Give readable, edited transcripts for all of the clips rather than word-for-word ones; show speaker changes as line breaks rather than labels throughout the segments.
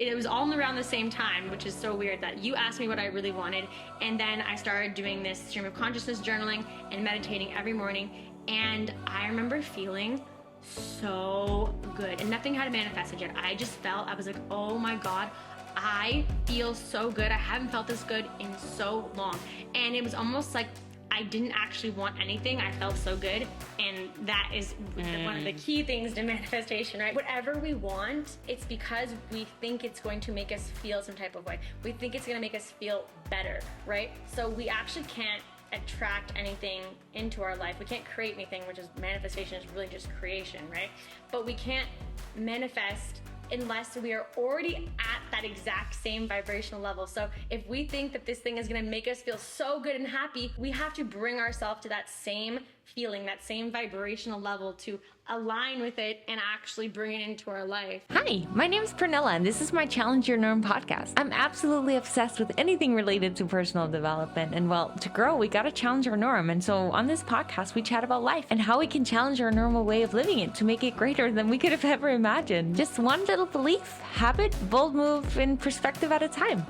It was all around the same time, which is so weird that you asked me what I really wanted. And then I started doing this stream of consciousness journaling and meditating every morning. And I remember feeling so good, and nothing had manifested yet. I just felt, I was like, oh my God, I feel so good. I haven't felt this good in so long. And it was almost like I didn't actually want anything. I felt so good. And that is one of the key things to manifestation, right? Whatever we want, it's because we think it's going to make us feel some type of way. We think it's going to make us feel better, right? So we actually can't attract anything into our life. We can't create anything, which is manifestation is really just creation, right? But we can't manifest unless we are already at that exact same vibrational level. So if we think that this thing is gonna make us feel so good and happy, we have to bring ourselves to that same feeling, that same vibrational level to align with it and actually bring it into our life.
Hi, my name is Pernilla, and this is my Challenge Your Norm podcast. I'm absolutely obsessed with anything related to personal development. And well, to grow, we gotta challenge our norm. And so on this podcast, we chat about life and how we can challenge our normal way of living it to make it greater than we could have ever imagined. Just one little belief, habit, bold move, and perspective at a time.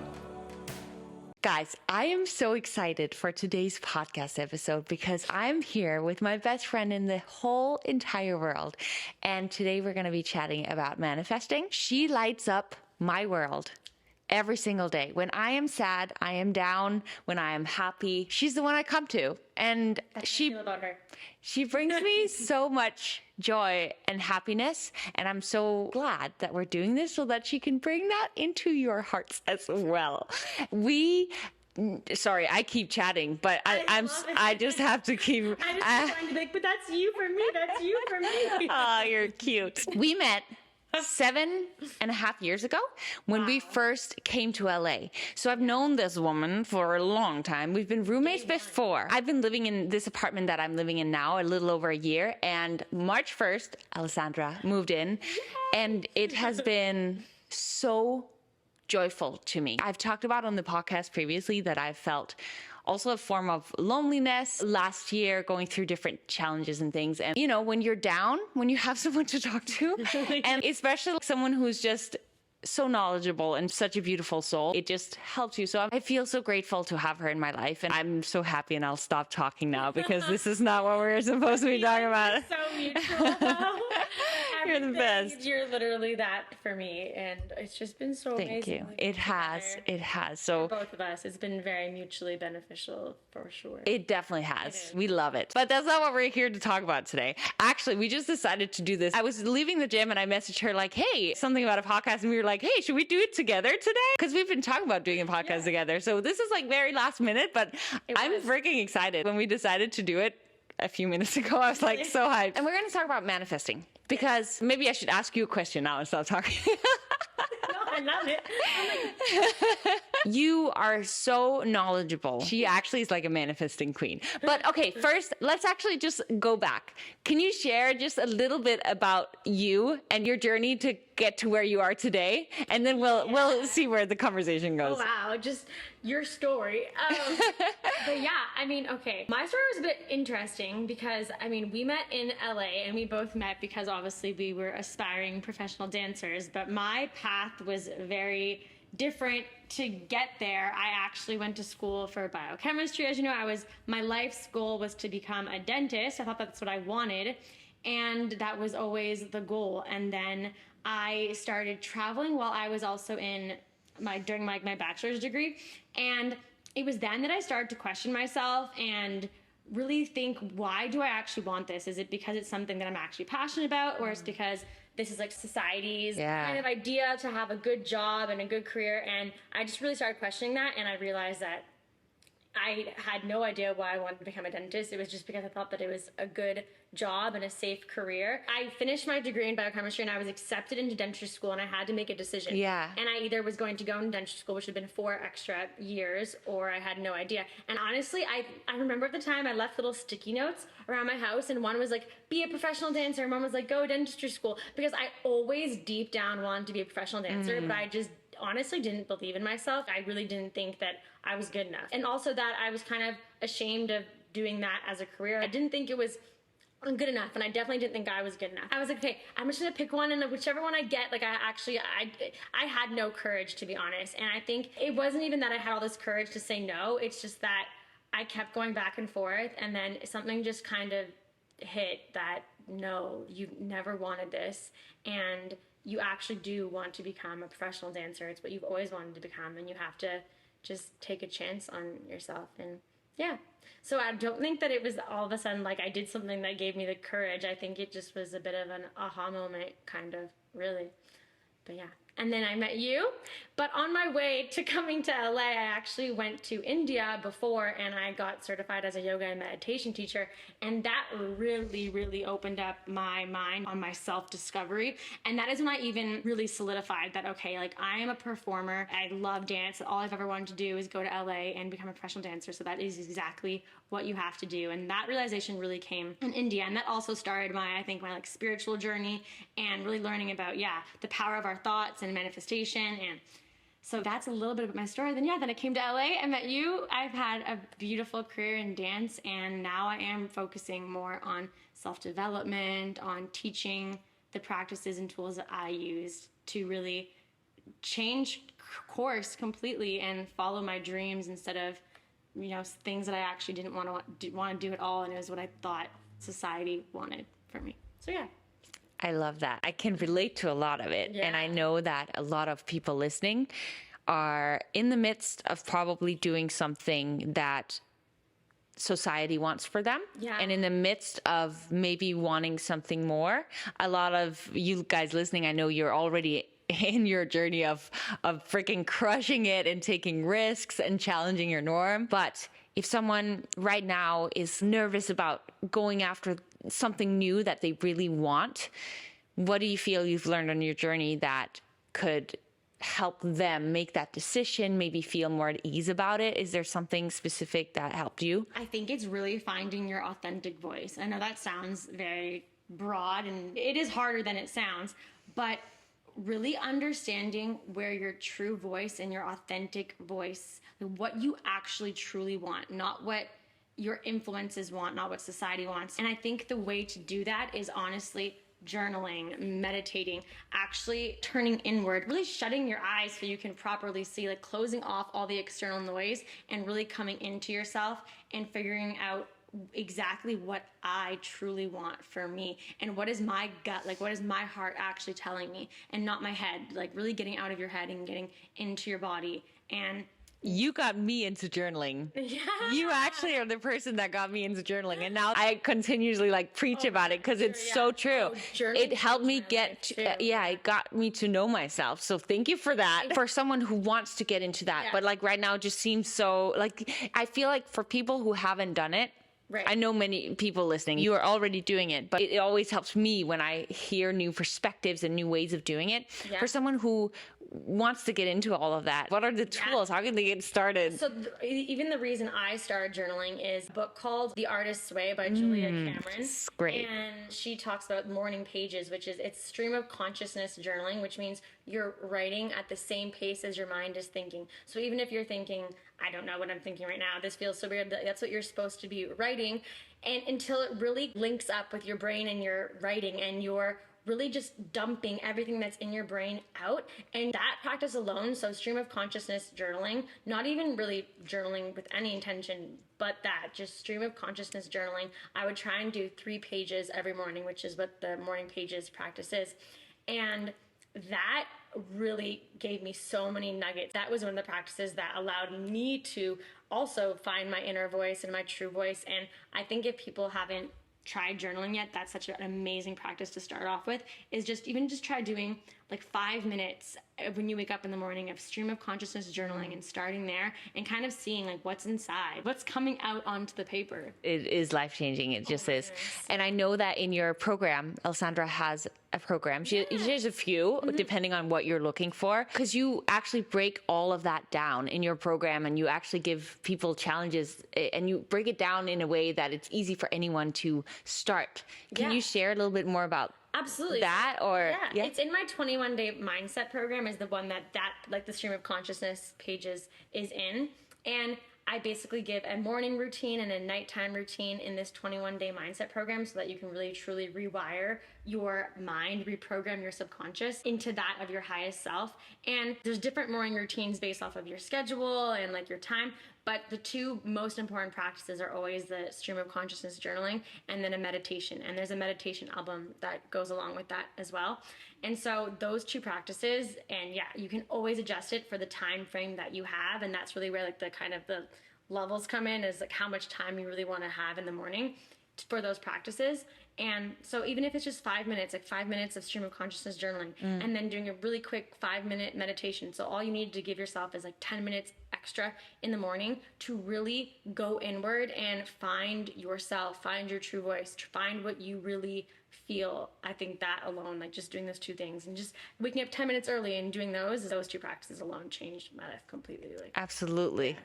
Guys, I am so excited for today's podcast episode because I'm here with my best friend in the whole entire world. And today we're going to be chatting about manifesting. She lights up my world every single day. When I am sad, I am down. When I am happy, she's the one I come to. And she brings me so much joy and happiness. And I'm so glad that we're doing this so that she can bring that into your hearts as well. Sorry, I keep chatting, but I just have to keep.
I just trying to be like, but that's you for me. That's you for me.
Oh, you're cute. We met 7.5 years ago when we first came to LA. So I've known this woman for a long time. We've been roommates before. I've been living in this apartment that I'm living in now a little over a year. And March 1st, Alessandra moved in. And it has been so joyful to me. I've talked about on the podcast previously that I've felt also a form of loneliness last year, going through different challenges and things. And, you know, when you're down, when you have someone to talk to, and especially someone who's just so knowledgeable and such a beautiful soul, it just helps you. So I feel so grateful to have her in my life. And I'm so happy, and I'll stop talking now because this is not what we're supposed to be talking about.
So mutual.
You're the best.
You're literally that for me, and it's just been so amazing.
Thank you. It has. So
for both of us, it's been very mutually beneficial for sure.
It definitely has. We love it. But that's not what we're here to talk about today. Actually, we just decided to do this. I was leaving the gym and I messaged her like, hey, something about a podcast. And we were like, hey, should we do it together today? Because we've been talking about doing a podcast together. So this is like very last minute, but I'm freaking excited. When we decided to do it a few minutes ago, I was like so hyped. And we're going to talk about manifesting. Because maybe I should ask you a question now and stop talking.
No, I love it.
You are so knowledgeable. She actually is like a manifesting queen. But okay, first, let's actually just go back. Can you share just a little bit about you and your journey to get to where you are today? And then we'll see where the conversation goes.
Oh, wow. Just your story. But yeah, I mean, okay. My story was a bit interesting because, I mean, we met in LA and we both met because obviously we were aspiring professional dancers, but my path was very different to get there. I actually went to school for biochemistry. As you know, my life's goal was to become a dentist. I thought that's what I wanted, and that was always the goal. And then I started traveling while I was also during my bachelor's degree, and it was then that I started to question myself and really think, why do I actually want this? Is it because it's something that I'm actually passionate about, or it's because this is like society's kind of idea to have a good job and a good career? And I just really started questioning that, and I realized that I had no idea why I wanted to become a dentist. It was just because I thought that it was a good job and a safe career. I finished my degree in biochemistry and I was accepted into dentistry school, and I had to make a decision.
Yeah.
And I either was going to go into dentistry school, which had been 4 extra years, or I had no idea. And honestly, I remember at the time I left little sticky notes around my house, and one was like, be a professional dancer, and one was like, go dentistry school, because I always deep down wanted to be a professional dancer, but I just honestly didn't believe in myself. I really didn't think that I was good enough. And also that I was kind of ashamed of doing that as a career. I didn't think it was good enough, and I definitely didn't think I was good enough. I was like, okay, I'm just gonna pick one, and whichever one I get, like I had no courage, to be honest. And I think it wasn't even that I had all this courage to say no, it's just that I kept going back and forth, and then something just kind of hit that, no, you never wanted this, and you actually do want to become a professional dancer. It's what you've always wanted to become, and you have to just take a chance on yourself. And yeah. So I don't think that it was all of a sudden like I did something that gave me the courage. I think it just was a bit of an aha moment, kind of, really. But yeah. And then I met you. But on my way to coming to LA, I actually went to India before, and I got certified as a yoga and meditation teacher. And that really, really opened up my mind on my self-discovery. And that is when I even really solidified that, okay, like I am a performer. I love dance. All I've ever wanted to do is go to LA and become a professional dancer. So that is exactly what you have to do. And that realization really came in India. And that also started my like spiritual journey and really learning about, the power of our thoughts and manifestation. And so that's a little bit of my story. Then I came to LA, I met you. I've had a beautiful career in dance, and now I am focusing more on self-development, on teaching the practices and tools that I use to really change course completely and follow my dreams instead of things that I actually didn't want to do at all, and it was what I thought society wanted for me. So yeah.
I love that. I can relate to a lot of it. Yeah. And I know that a lot of people listening are in the midst of probably doing something that society wants for them. Yeah. And in the midst of maybe wanting something more. A lot of you guys listening, I know you're already in your journey of freaking crushing it and taking risks and challenging your norm. But if someone right now is nervous about going after something new that they really want, what do you feel you've learned on your journey that could help them make that decision, maybe feel more at ease about it? Is there something specific that helped you?
I think it's really finding your authentic voice. I know that sounds very broad, and it is harder than it sounds, but really understanding where your true voice and your authentic voice, what you actually truly want, not what your influences want, not what society wants. And I think the way to do that is honestly journaling, meditating, actually turning inward, really shutting your eyes so you can properly see, like closing off all the external noise and really coming into yourself and figuring out exactly what I truly want for me and what is my gut, like what is my heart actually telling me, and not my head, like really getting out of your head and getting into your body. And
you got me into journaling.
Yeah.
You actually are the person that got me into journaling. And now I continuously preach about it because it's so true. It helped me it got me to know myself. So thank you for that. For someone who wants to get into that, but right now it just seems so I feel like for people who haven't done it, right. I know many people listening, you are already doing it, but it always helps me when I hear new perspectives and new ways of doing it. Yeah. For someone who wants to get into all of that, what are the tools? How can they get started?
So even the reason I started journaling is a book called The Artist's Way by Julia Cameron.
It's great.
And she talks about morning pages, which is it's stream of consciousness journaling, which means you're writing at the same pace as your mind is thinking. So even if you're thinking, I don't know what I'm thinking right now, this feels so weird, that's what you're supposed to be writing. And until it really links up with your brain and your writing, and you're really just dumping everything that's in your brain out. And that practice alone, so stream of consciousness journaling, not even really journaling with any intention, but that just stream of consciousness journaling, I would try and do 3 pages every morning, which is what the morning pages practice is. And that really gave me so many nuggets. That was one of the practices that allowed me to also find my inner voice and my true voice. And I think if people haven't tried journaling yet, that's such an amazing practice to start off with, is just try doing 5 minutes when you wake up in the morning of stream of consciousness journaling and starting there and kind of seeing what's inside, what's coming out onto the paper.
It is life-changing. It just is. And I know that in your program, Alessandra has a program. She has a few, depending on what you're looking for, because you actually break all of that down in your program, and you actually give people challenges, and you break it down in a way that it's easy for anyone to start. Can you share a little bit more about
Absolutely.
that? Or
it's in my 21-day mindset program, is the one that the stream of consciousness pages is in. And I basically give a morning routine and a nighttime routine in this 21-day mindset program so that you can really truly rewire your mind, reprogram your subconscious into that of your highest self. And there's different morning routines based off of your schedule and like your time, but the two most important practices are always the stream of consciousness journaling and then a meditation. And there's a meditation album that goes along with that as well. And so those two practices, and yeah, you can always adjust it for the time frame that you have. And that's really where like the kind of the levels come in, is like how much time you really want to have in the morning for those practices. And so even if it's just 5 minutes, like 5 minutes of stream of consciousness journaling, and then doing a really quick 5-minute meditation. So all you need to give yourself is like 10 minutes extra in the morning to really go inward and find yourself, find your true voice, find what you really feel. I think that alone, like just doing those two things and just waking up 10 minutes early and doing those two practices alone changed my life completely. Like,
Absolutely.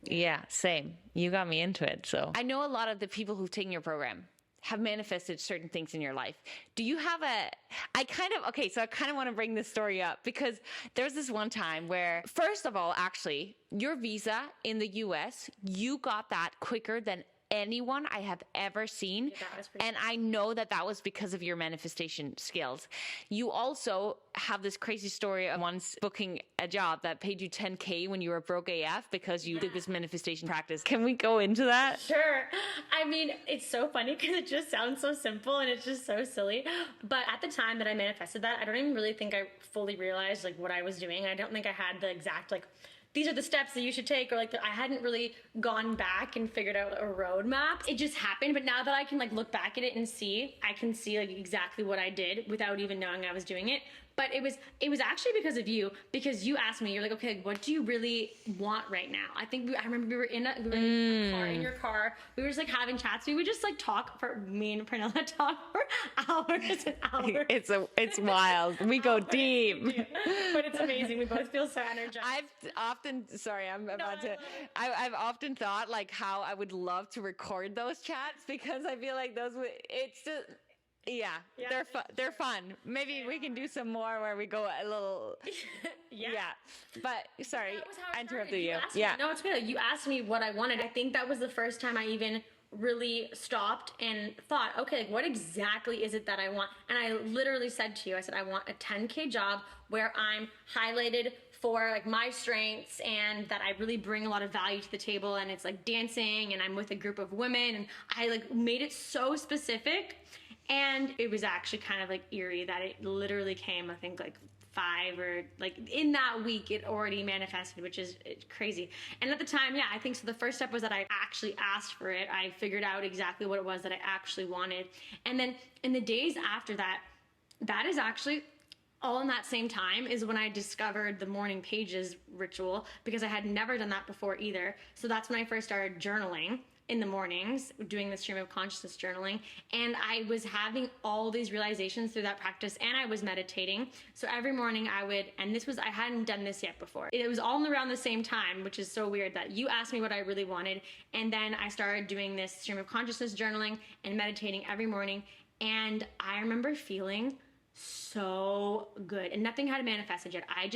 Yeah, same. You got me into it. So I know a lot of the people who've taken your program have manifested certain things in your life. Do you have I kind of want to bring this story up because there's this one time where, first of all, actually, your visa in the US, you got that quicker than anyone I have ever seen. And I know that was because of your manifestation skills. You also have this crazy story of once booking a job that paid you $10K when you were broke AF because you did this manifestation practice. Can we go into that?
Sure. I mean, it's so funny because it just sounds so simple and it's just so silly. But at the time that I manifested that, I don't even really think I fully realized like what I was doing. I don't think I had the exact like, these are the steps that you should take, or like I hadn't really gone back and figured out a roadmap. It just happened. But now that I can like look back at it and I can see like exactly what I did without even knowing I was doing it. But it was actually because of you, because you asked me, you're like, okay, what do you really want right now? I remember we were in your car. We were just like having chats. We would just like talk me and Pernilla talk for hours and hours.
It's wild. We go deep.
But it's amazing. We both feel so energized.
I've often thought like how I would love to record those chats because I feel like they're fun. Maybe we can do some more where we go a little. But sorry, I interrupted you.
No, it's good. You asked me what I wanted. I think that was the first time I even really stopped and thought, okay, like, what exactly is it that I want? And I literally said to you, I said, I want a 10K job where I'm highlighted for like my strengths and that I really bring a lot of value to the table, and it's like dancing and I'm with a group of women, and I like made it so specific. And it was actually kind of like eerie that it literally came, I think like 5 or like in that week it already manifested, which is crazy. And at the time, I think so the first step was that I actually asked for it. I figured out exactly what it was that I actually wanted. And then in the days after that is actually all in that same time is when I discovered the morning pages ritual, because I had never done that before either. So that's when I first started journaling in the mornings, doing the stream of consciousness journaling. And I was having all these realizations through that practice, and I was meditating. So every morning I hadn't done this yet before. It was all around the same time, which is so weird that you asked me what I really wanted. And then I started doing this stream of consciousness journaling and meditating every morning. And I remember feeling so good, and nothing had manifested yet. I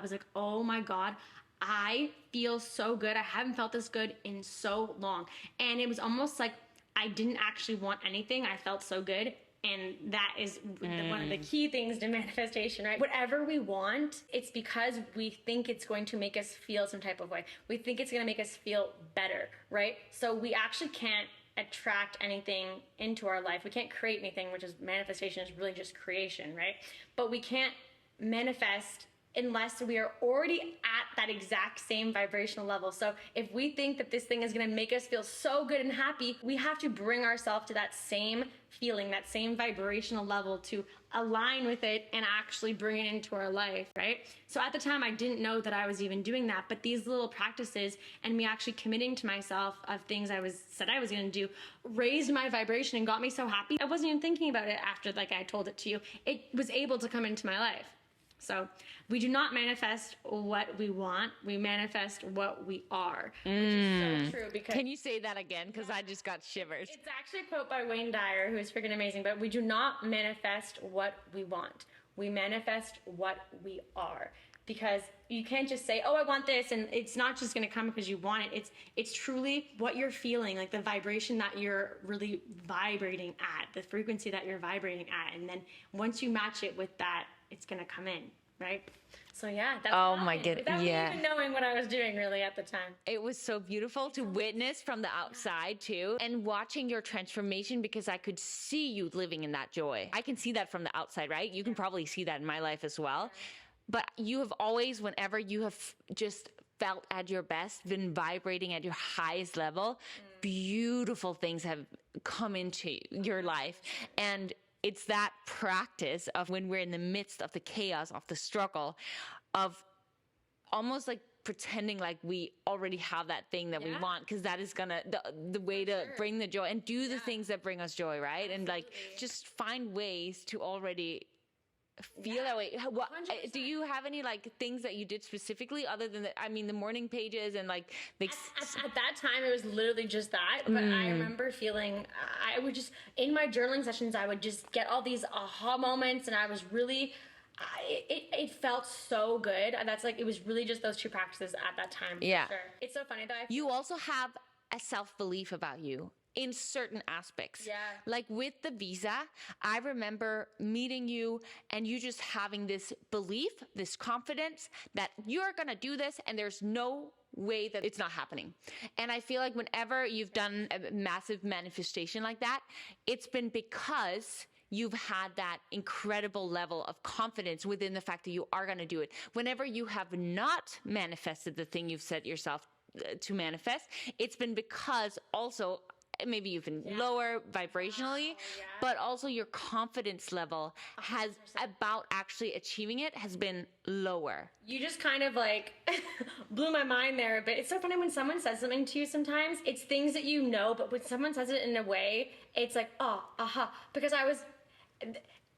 was like, oh my God, I feel so good. I haven't felt this good in so long. And it was almost like I didn't actually want anything. I felt so good. And that is one of the key things to manifestation, right? Whatever we want, it's because we think it's going to make us feel some type of way. We think it's going to make us feel better, right? So we actually can't attract anything into our life. We can't create anything, which is manifestation is really just creation, right? But we can't manifest unless we are already at that exact same vibrational level. So if we think that this thing is going to make us feel so good and happy, we have to bring ourselves to that same feeling, that same vibrational level to align with it and actually bring it into our life, right? So at the time, I didn't know that I was even doing that, but these little practices and me actually committing to myself of things said I was going to do raised my vibration and got me so happy. I wasn't even thinking about it after like I told it to you. It was able to come into my life. So we do not manifest what we want. We manifest what we are, which is so true. Because
can you say that again? Because I just got shivers.
It's actually a quote by Wayne Dyer, who is freaking amazing. But we do not manifest what we want. We manifest what we are. because you can't just say, oh, I want this, and it's not just going to come because you want it. It's truly what you're feeling, like the vibration that you're really vibrating at, the frequency that you're vibrating at, and then once you match it with that, it's going to come in, right? So yeah, that's
Oh my goodness,
without
yeah.
me even knowing what I was doing really at the time.
It was so beautiful to witness from the outside too, and watching your transformation, because I could see you living in that joy. I can see that from the outside, right? You can probably see that in my life as well. But you have always, whenever you have just felt at your best, been vibrating at your highest level, beautiful things have come into your life. And it's that practice of when we're in the midst of the chaos, of the struggle, of almost like pretending like we already have that thing that we want, because that is gonna the way to bring the joy, and do the things that bring us joy, right? Absolutely. And like just find ways to already feel that way. What, do you have any like things that you did specifically other than the morning pages and like
at that time it was literally just that, but I remember feeling I would just, in my journaling sessions, I would just get all these aha moments, and I was really it felt so good. That's like, it was really just those two practices at that time.
Yeah,
for sure. It's so funny though.
You also have a self-belief about you in certain aspects.
Yeah.
Like with the visa, I remember meeting you and you just having this belief, this confidence that you're going to do this and there's no way that it's not happening. And I feel like whenever you've done a massive manifestation like that, it's been because you've had that incredible level of confidence within the fact that you are going to do it. Whenever you have not manifested the thing you've set yourself to manifest, it's been because also maybe you've been lower vibrationally, but also your confidence level has 100%. About actually achieving it has been lower.
You just kind of like blew my mind there a bit. It's so funny when someone says something to you sometimes, it's things that you know, but when someone says it in a way, it's like, oh, aha. Because I was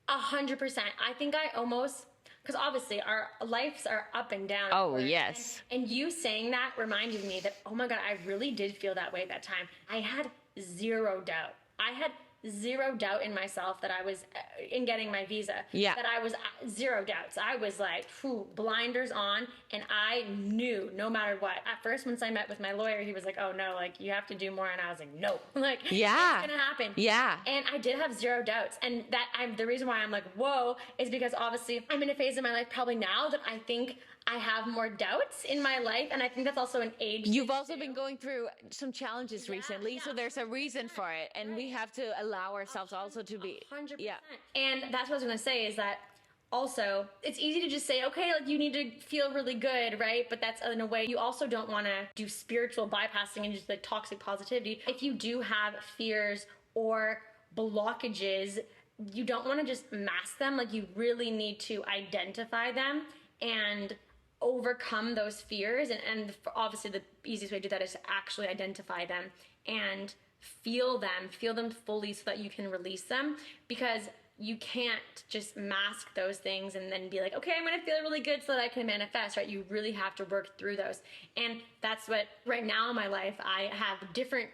100%. I think I almost, because obviously our lives are up and down.
Oh, yes.
And you saying that reminded me that, oh my God, I really did feel that way at that time. I had zero doubt. I had zero doubt in myself that I was in getting my visa.
Yeah.
That I was zero doubts. I was like, blinders on, and I knew no matter what. At first, once I met with my lawyer, he was like, oh no, like you have to do more, and I was like, no, like it's gonna happen.
Yeah.
And I did have zero doubts, and the reason why I'm like, whoa, is because obviously I'm in a phase in my life probably now that I think I have more doubts in my life, and I think that's also an age.
You've also been going through some challenges recently, so there's a reason for it, and we have to allow ourselves also to be
100%. And that's what I was gonna say, is that also it's easy to just say, okay, like you need to feel really good, right? But that's in a way you also don't want to do spiritual bypassing and just like toxic positivity. If you do have fears or blockages, you don't want to just mask them. Like you really need to identify them and overcome those fears, and obviously the easiest way to do that is to actually identify them and feel them fully so that you can release them, because you can't just mask those things and then be like, okay, I'm gonna feel really good so that I can manifest, right? You really have to work through those. And that's what right now in my life, I have different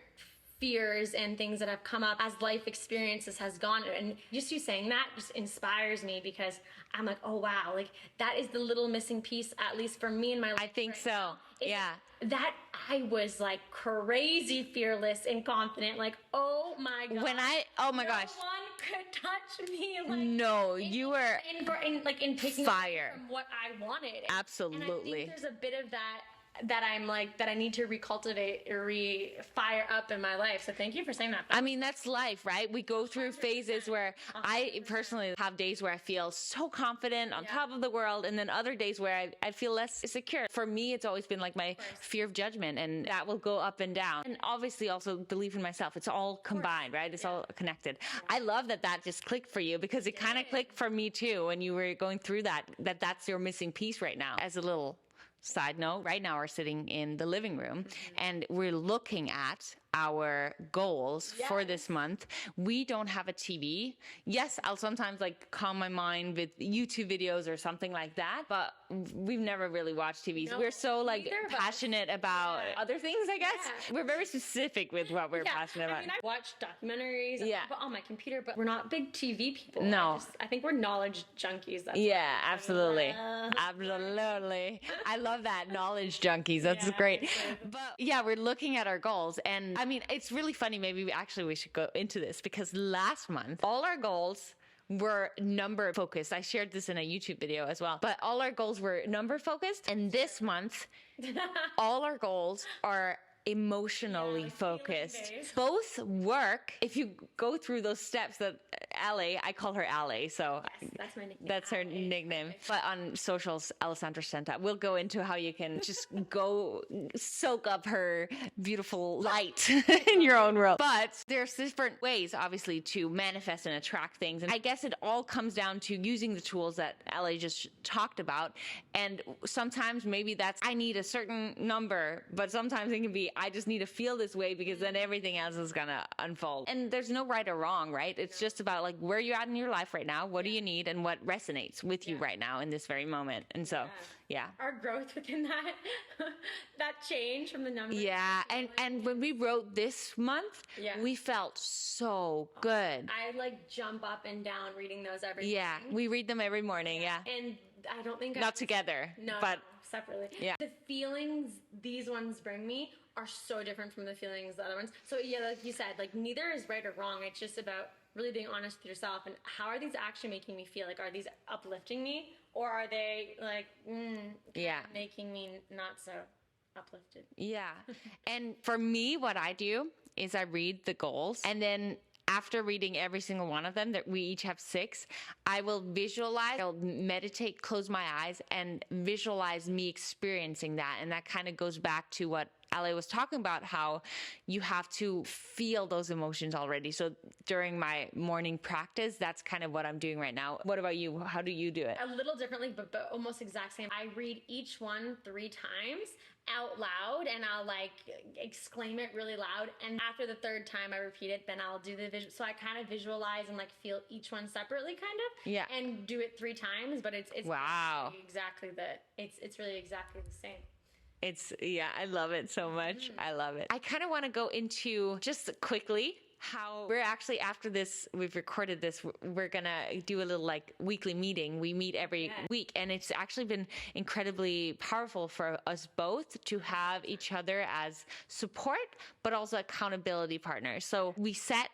fears and things that have come up as life experiences has gone, and just you saying that just inspires me, because I'm like, oh wow, like that is the little missing piece, at least for me in my life.
I think
right
so
now,
yeah,
that I was like crazy fearless and confident, like oh my god,
oh my gosh,
no one could touch me, like
no, you were
in picking
fire
from what I wanted.
Absolutely.
And I think there's a bit of that I'm like, that I need to recultivate or fire up in my life. So thank you for saying that.
I mean, that's life, right? We go through phases where 100%. I personally have days where I feel so confident on top of the world, and then other days where I feel less secure. For me, it's always been like my fear of judgment, and that will go up and down. And obviously also belief in myself. It's all combined, right? It's all connected. Yeah. I love that just clicked for you, because it kind of clicked for me too when you were going through that's your missing piece right now. As a little side note, right now we're sitting in the living room and we're looking at our goals for
Yes.
this month. We don't have a TV. Yes, I'll sometimes like calm my mind with YouTube videos or something like that, but we've never really watched TVs.
No,
We're so like
neither of us.
passionate about
Yeah.
other things, I guess.
Yeah.
We're very specific with what we're passionate about.
I mean, I watch documentaries
Yeah.
on my computer, but we're not big TV people.
No.
I think we're knowledge junkies. That's
Yeah,
what
absolutely.
love.
Absolutely. I love that. Knowledge junkies. That's
Yeah,
great.
it's so good.
But yeah, we're looking at our goals. And I mean, it's really funny. Maybe we should go into this because last month, all our goals were number focused. I shared this in a YouTube video as well. But all our goals were number focused. And this month, all our goals are emotionally
like
focused.
feeling-based.
Both work. If you go through those steps that Ale, I call her Ale, so
Yes, that's my nickname.
that's her nickname. But on socials, Alessandra Stenta. We'll go into how you can just go soak up her beautiful light in your own world. But there's different ways, obviously, to manifest and attract things. And I guess it all comes down to using the tools that Ale just talked about. And sometimes maybe that's, I need a certain number, but sometimes it can be, I just need to feel this way because then everything else is going to unfold. And there's no right or wrong, right? It's just about like where you're at in your life right now. What do you need and what resonates with you right now in this very moment? And so, yeah.
Our growth within that, that change from the numbers.
Yeah. And when we wrote this month,
Yeah.
we felt so good.
I like jump up and down reading those every
Yeah.
morning.
We read them every morning. Yeah.
And I don't think
Not together,
No,
but
separately.
Yeah.
The feelings these ones bring me are so different from the feelings the other ones. So yeah, like you said, like neither is right or wrong. It's just about really being honest with yourself and how are these actually making me feel? Like, are these uplifting me or are they like
yeah.
making me not so uplifted?
Yeah. And for me, what I do is I read the goals and then after reading every single one of them, that we each have 6, I will visualize, I'll meditate, close my eyes and visualize me experiencing that. And that kind of goes back to what Ale was talking about, how you have to feel those emotions already. So during my morning practice, that's kind of what I'm doing right now. What about you? How do you do it?
A little differently, but almost exact same. I read each one 3 times out loud and I'll like exclaim it really loud. And after the 3rd time I repeat it, then I'll do the visual. So I kind of visualize and like feel each one separately kind of.
Yeah.
And do it 3 times, but it's
Wow.
it's really exactly the same.
Yeah, I love it so much. I love it. I kind of want to go into just quickly how we're actually, after this, we've recorded this, we're going to do a little like weekly meeting. We meet every week and it's actually been incredibly powerful for us both to have each other as support, but also accountability partners. So we set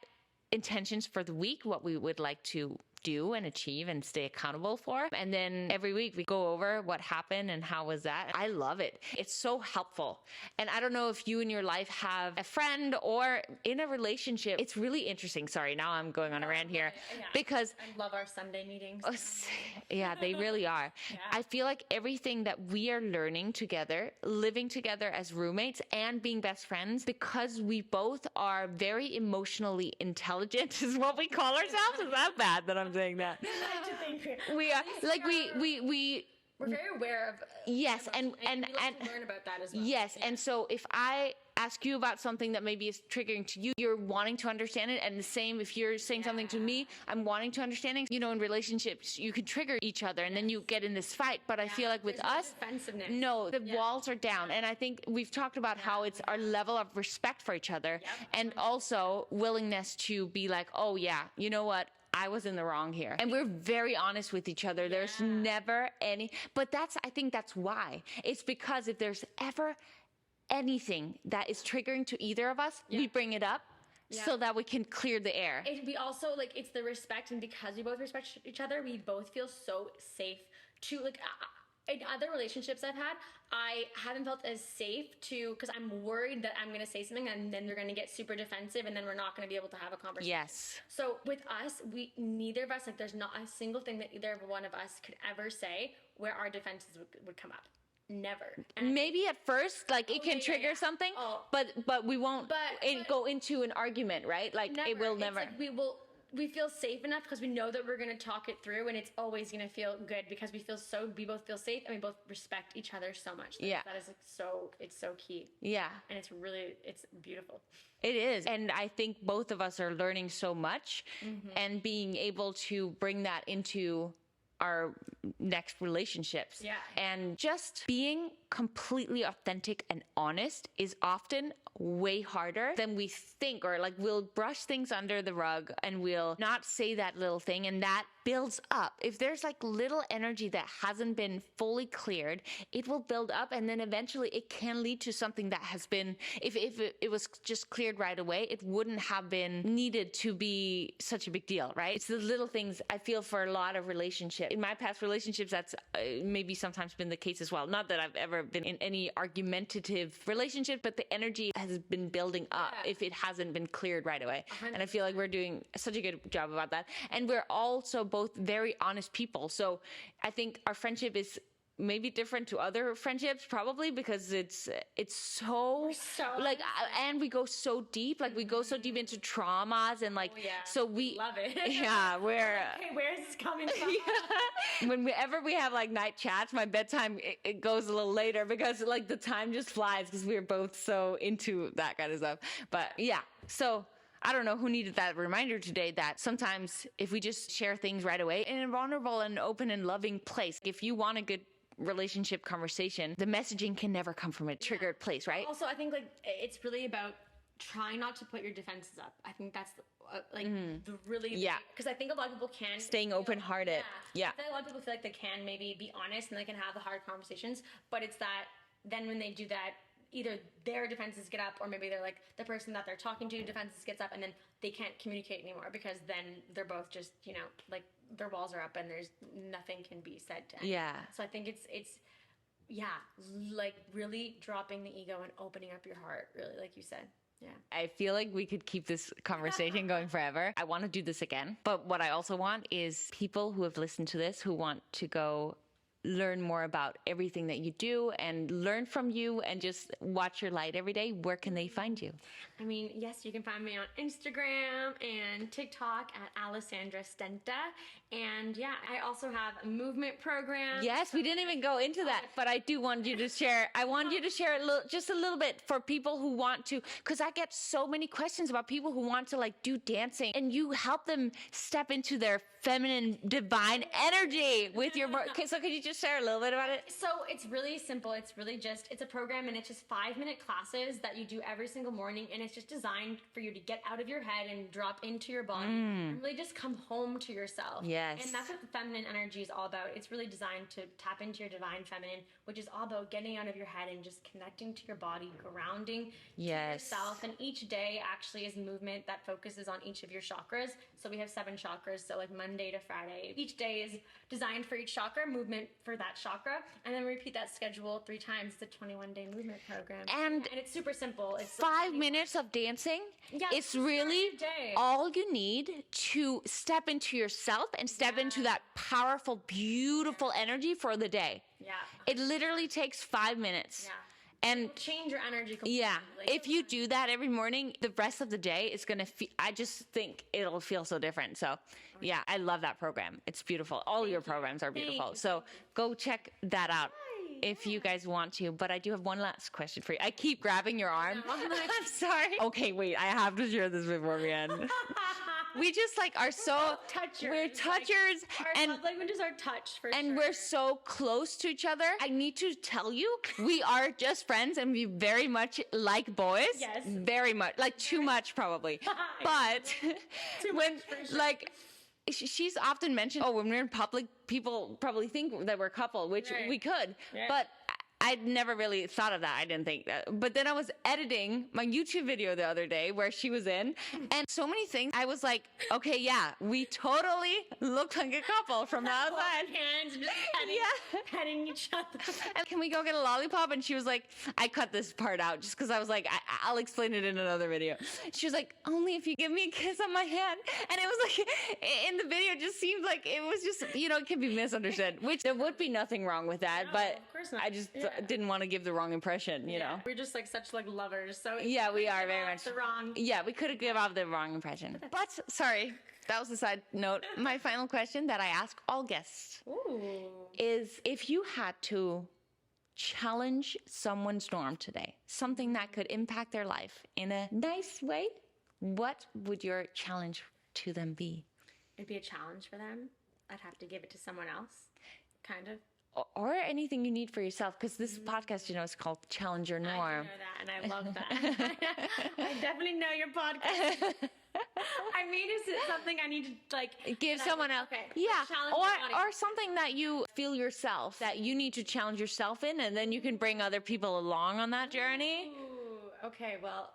intentions for the week, what we would like to do and achieve and stay accountable for. And then every week we go over what happened and how was that. I love it. It's so helpful. And I don't know if you in your life have a friend or in a relationship. It's really interesting. Sorry, now I'm going on a rant here because
I love our Sunday meetings.
yeah, they really are. I feel like everything that we are learning together, living together as roommates and being best friends, because we both are very emotionally intelligent is what we call ourselves. Is that bad that I'm saying that?
I like to think
We are like
we're very aware of
yes, and
we like to learn about that as well.
yes, and so if I ask you about something that maybe is triggering to you, you're wanting to understand it, and the same if you're saying something to me, I'm wanting to understand it. You know, in relationships, you can trigger each other, and then you get in this fight. But I feel like with us,
defensiveness.
no, the walls are down, and I think we've talked about how it's our level of respect for each other, and also willingness to be like, oh yeah, you know what? I was in the wrong here. And we're very honest with each other. There's never any, but I think that's why. It's because if there's ever anything that is triggering to either of us, we bring it up so that we can clear the air.
We also like, it's the respect, and because we both respect each other, we both feel so safe to like, in other relationships I've had, I haven't felt as safe because I'm worried that I'm going to say something and then they're going to get super defensive and then we're not going to be able to have a conversation.
Yes.
So with us, neither of us, like there's not a single thing that either one of us could ever say where our defenses would come up. Never. And
maybe at first, like it can trigger something, but we won't go into an argument, right? Like it will never.
It's like we will we feel safe enough because we know that we're going to talk it through, and it's always going to feel good because we both feel safe, and we both respect each other so much. That is like it's so key.
Yeah.
And it's beautiful.
It is. And I think both of us are learning so much and being able to bring that into our next relationships.
Yeah.
And just being completely authentic and honest is often way harder than we think, or like we'll brush things under the rug and we'll not say that little thing, and that builds up. If there's like little energy that hasn't been fully cleared, it will build up, and then eventually it can lead to something that has been, if it was just cleared right away, it wouldn't have been needed to be such a big deal, right? It's the little things I feel for a lot of relationships. In my past relationships, that's maybe sometimes been the case as well. Not that I've ever been in any argumentative relationship, but the energy has been building up if it hasn't been cleared right away. 100%. And I feel like we're doing such a good job about that. And we're also both very honest people. So I think our friendship is maybe different to other friendships, probably because it's so like, and we go so deep, like we go so deep into traumas and like, so we
love it.
Yeah, we're
okay, where is this coming from?
Whenever we have like night chats, my bedtime it goes a little later because like the time just flies because we're both so into that kind of stuff. But yeah, so I don't know who needed that reminder today that sometimes if we just share things right away in a vulnerable and open and loving place, if you want a good relationship conversation, the messaging can never come from a triggered place, right?
Also, I think like it's really about trying not to put your defenses up. I think that's the really because I think a lot of people can
staying open-hearted. Yeah.
I think a lot of people feel like they can maybe be honest and they can have the hard conversations, but it's that then when they do that, either their defenses get up or maybe they're like the person that they're talking to defenses gets up and then they can't communicate anymore because then they're both just, like their walls are up and there's nothing can be said to anyone.
Yeah.
So I think it's like really dropping the ego and opening up your heart, really, like you said. Yeah.
I feel like we could keep this conversation going forever. I want to do this again. But what I also want is people who have listened to this who want to go learn more about everything that you do and learn from you and just watch your light every day. Where can they find you?
I mean, yes, you can find me on Instagram and TikTok at Alessandra Stenta. And yeah, I also have a movement program.
Yes, we didn't even go into that, but I do want you to share. I want you to share just a little bit for people who want to, because I get so many questions about people who want to like do dancing and you help them step into their feminine divine energy with your work. So could you just share a little bit about it?
So it's really simple. It's a program and it's just 5-minute classes that you do every single morning. And it's just designed for you to get out of your head and drop into your body and really just come home to yourself.
Yes.
And that's what the feminine energy is all about. It's really designed to tap into your divine feminine, which is all about getting out of your head and just connecting to your body, grounding to yourself. And each day actually is movement that focuses on each of your chakras. So we have 7 chakras. So like Monday to Friday. Each day is designed for each chakra, movement for that chakra, and then repeat that schedule 3 times. It's a 21-day movement program. And it's super simple. It's
5 minutes of dancing. Yeah, it's really all you need to step into yourself and step into that powerful, beautiful energy for the day.
Yeah.
It literally takes 5 minutes.
Yeah.
And
change your energy completely.
Yeah. If you do that every morning, the rest of the day is going to feel, I just think it'll feel so different. So yeah, I love that program. It's beautiful. All your programs are beautiful. So go check that out if you guys want to. But I do have one last question for you. I keep grabbing your arm. I'm sorry. Okay, wait. I have to share this before we end. We just like are so
touchers.
We're touchers,
like, our love languages are touch for
and
sure.
We're so close to each other. I need to tell you, we are just friends, and we very much like boys.
Yes,
very much, like too much probably. But when like. She's often mentioned, when we're in public, people probably think that we're a couple, which we could. Right. But I'd never really thought of that. I didn't think that. But then I was editing my YouTube video the other day where she was in, and so many things. I was like, okay, yeah, we totally look like a couple from the outside.
Hands just petting each other.
And can we go get a lollipop? And she was like, I cut this part out just because I was like, I'll explain it in another video. She was like, only if you give me a kiss on my hand. And it was like, in the video, it just seemed like it was just, it can be misunderstood, which there would be nothing wrong with that.
No,
but
personal.
I just didn't want to give the wrong impression, you know?
We're just like such like lovers. So
Yeah, we are very much.
the wrong.
Yeah, we could have given off the wrong impression. But sorry, that was a side note. My final question that I ask all guests is if you had to challenge someone's norm today, something that could impact their life in a nice way, what would your challenge to them be?
It'd be a challenge for them. I'd have to give it to someone else, kind of.
Or anything you need for yourself, because this podcast, you know, is called Challenge Your Norm.
I do know that, and I love that. I definitely know your podcast. I mean, is it something I need to like
give someone else?
Okay.
Yeah,
Challenge
or something that you feel yourself that you need to challenge yourself in, and then you can bring other people along on that journey.
Ooh, okay, well,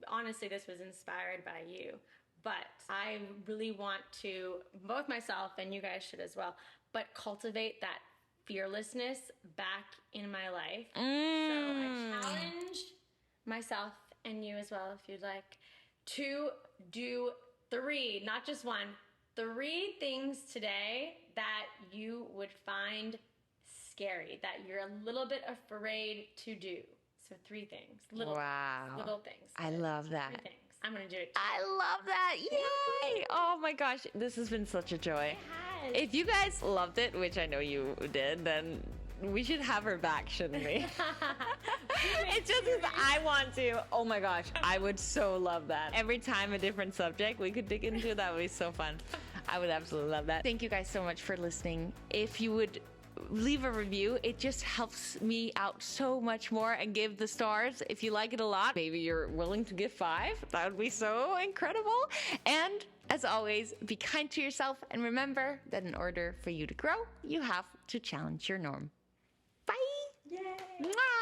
honestly, this was inspired by you, but I really want to, both myself and you guys should as well, but cultivate that fearlessness back in my life. So I challenge myself and you as well, if you'd like, to do 3, not just 1, 3 things today that you would find scary, that you're a little bit afraid to do. So 3 things. Little things.
I love that.
3 things. I'm going to do it.
I love that. Yay! Oh my gosh, this has been such a joy. If you guys loved it, which I know you did, then we should have her back, shouldn't we? It's just because I want to. Oh my gosh, I would so love that. Every time a different subject we could dig into, that would be so fun. I would absolutely love that. Thank you guys so much for listening. If you would leave a review, it just helps me out so much more, and give the stars if you like it a lot. Maybe you're willing to give 5. That would be so incredible. And as always, be kind to yourself, and remember that in order for you to grow, you have to challenge your norm. Bye.
Yay.
Mwah!